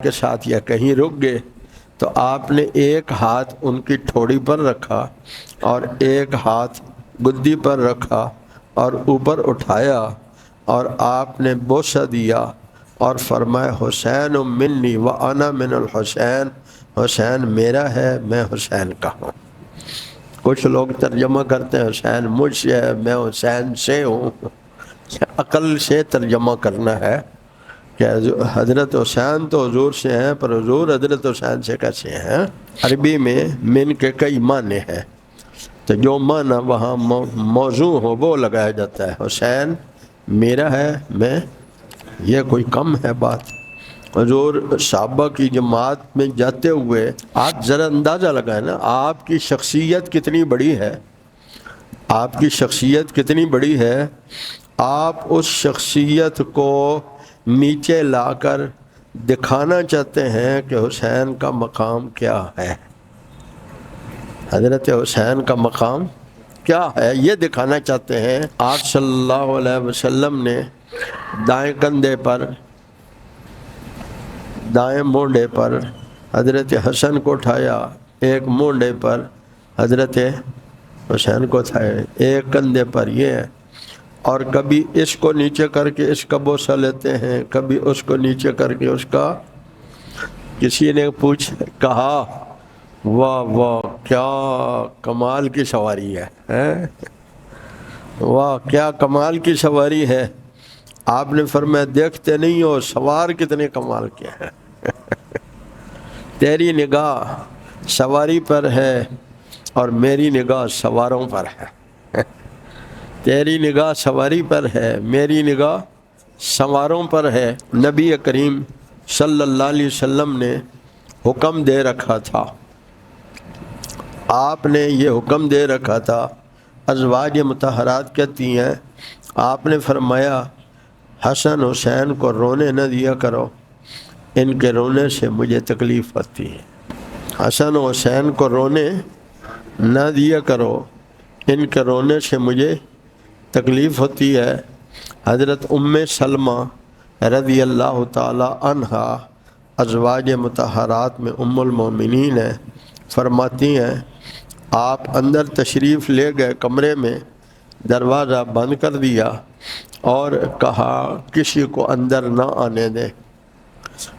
کے ساتھ یا کہیں رک گئے تو آپ نے ایک ہاتھ ان کی ٹھوڑی پر رکھا اور ایک ہاتھ گدی پر رکھا اور اوپر اٹھایا اور آپ نے بوسہ دیا اور فرمایا حسین منی و انا من الحسین، حسین میرا ہے میں حسین کا ہوں۔ کچھ لوگ ترجمہ کرتے ہیں حسین مجھ سے ہے میں حسین سے ہوں۔ عقل سے ترجمہ کرنا ہے کہ حضرت حسین تو حضور سے ہیں پر حضور حضرت حسین سے کیسے ہیں۔ عربی میں من کے کئی معنی ہیں تو جو معنی وہاں موضوع ہو وہ لگایا جاتا ہے۔ حسین میرا ہے میں، یہ کوئی کم ہے بات۔ حضور صحابہ کی جماعت میں جاتے ہوئے آپ ذرا اندازہ لگائیں نا، آپ کی شخصیت کتنی بڑی ہے، آپ کی شخصیت کتنی بڑی ہے۔ آپ اس شخصیت کو نیچے لا کر دکھانا چاہتے ہیں کہ حسین کا مقام کیا ہے، حضرت حسین کا مقام کیا ہے، یہ دکھانا چاہتے ہیں۔ آپ صلی اللہ علیہ وسلم نے دائیں کندھے پر دائیں مونڈے پر حضرت حسن کو اٹھایا، ایک مونڈے پر حضرت حسین کو اٹھایا، ایک کندھے پر یہ ہے، اور کبھی اس کو نیچے کر کے اس کا بوسہ لیتے ہیں، کبھی اس کو نیچے کر کے اس کا۔ کسی نے کہا واہ واہ کیا کمال کی سواری ہے، واہ کیا کمال کی سواری ہے۔ آپ نے فرمایا دیکھتے نہیں ہو سوار کتنے کمال کے ہیں۔ تیری نگاہ سواری پر ہے اور میری نگاہ سواروں پر ہے، تیری نگاہ سواری پر ہے میری نگاہ سواروں پر ہے۔ نبی کریم صلی اللہ علیہ وسلم نے حکم دے رکھا تھا، آپ نے یہ حکم دے رکھا تھا، ازواج مطہرات کہتی ہیں آپ نے فرمایا حسن حسین کو رونے نہ دیا کرو، ان کے رونے سے مجھے تکلیف ہوتی ہے۔ حسن و حسین کو رونے نہ دیا کرو، ان کے رونے سے مجھے تکلیف ہوتی ہے۔ حضرت ام سلمہ رضی اللہ تعالی عنہا ازواج مطہرات میں ام المومنین ہیں، فرماتی ہیں آپ اندر تشریف لے گئے کمرے میں، دروازہ بند کر دیا اور کہا کسی کو اندر نہ آنے دیں۔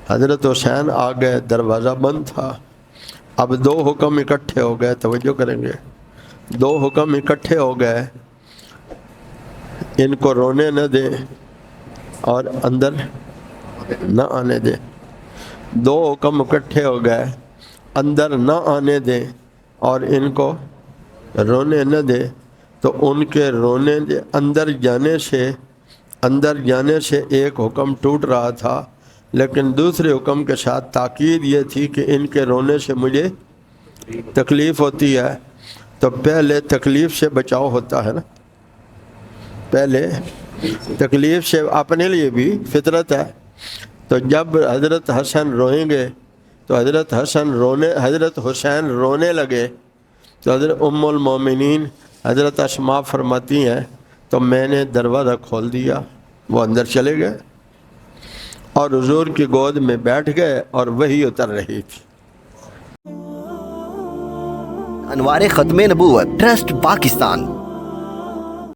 حضرت حسین آ گئے، دروازہ بند تھا۔ اب دو حکم اکٹھے ہو گئے، توجہ کریں گے، دو حکم اکٹھے ہو گئے، ان کو رونے نہ دیں اور اندر نہ آنے دیں۔ دو حکم اکٹھے ہو گئے، اندر نہ آنے دیں اور ان کو رونے نہ دیں، تو ان کے رونے اندر جانے سے ایک حکم ٹوٹ رہا تھا، لیکن دوسرے حکم کے ساتھ تاکید یہ تھی کہ ان کے رونے سے مجھے تکلیف ہوتی ہے۔ تو پہلے تکلیف سے بچاؤ ہوتا ہے نا، پہلے تکلیف سے اپنے لیے بھی فطرت ہے۔ تو جب حضرت حسن روئیں گے تو حضرت حسین رونے لگے تو حضرت ام المومنین حضرت اسماء فرماتی ہیں تو میں نے دروازہ کھول دیا، وہ اندر چلے گئے اور حضور کی گود میں بیٹھ گئے اور وحی اتر رہی تھی۔ انوار ختم نبوت ٹرسٹ پاکستان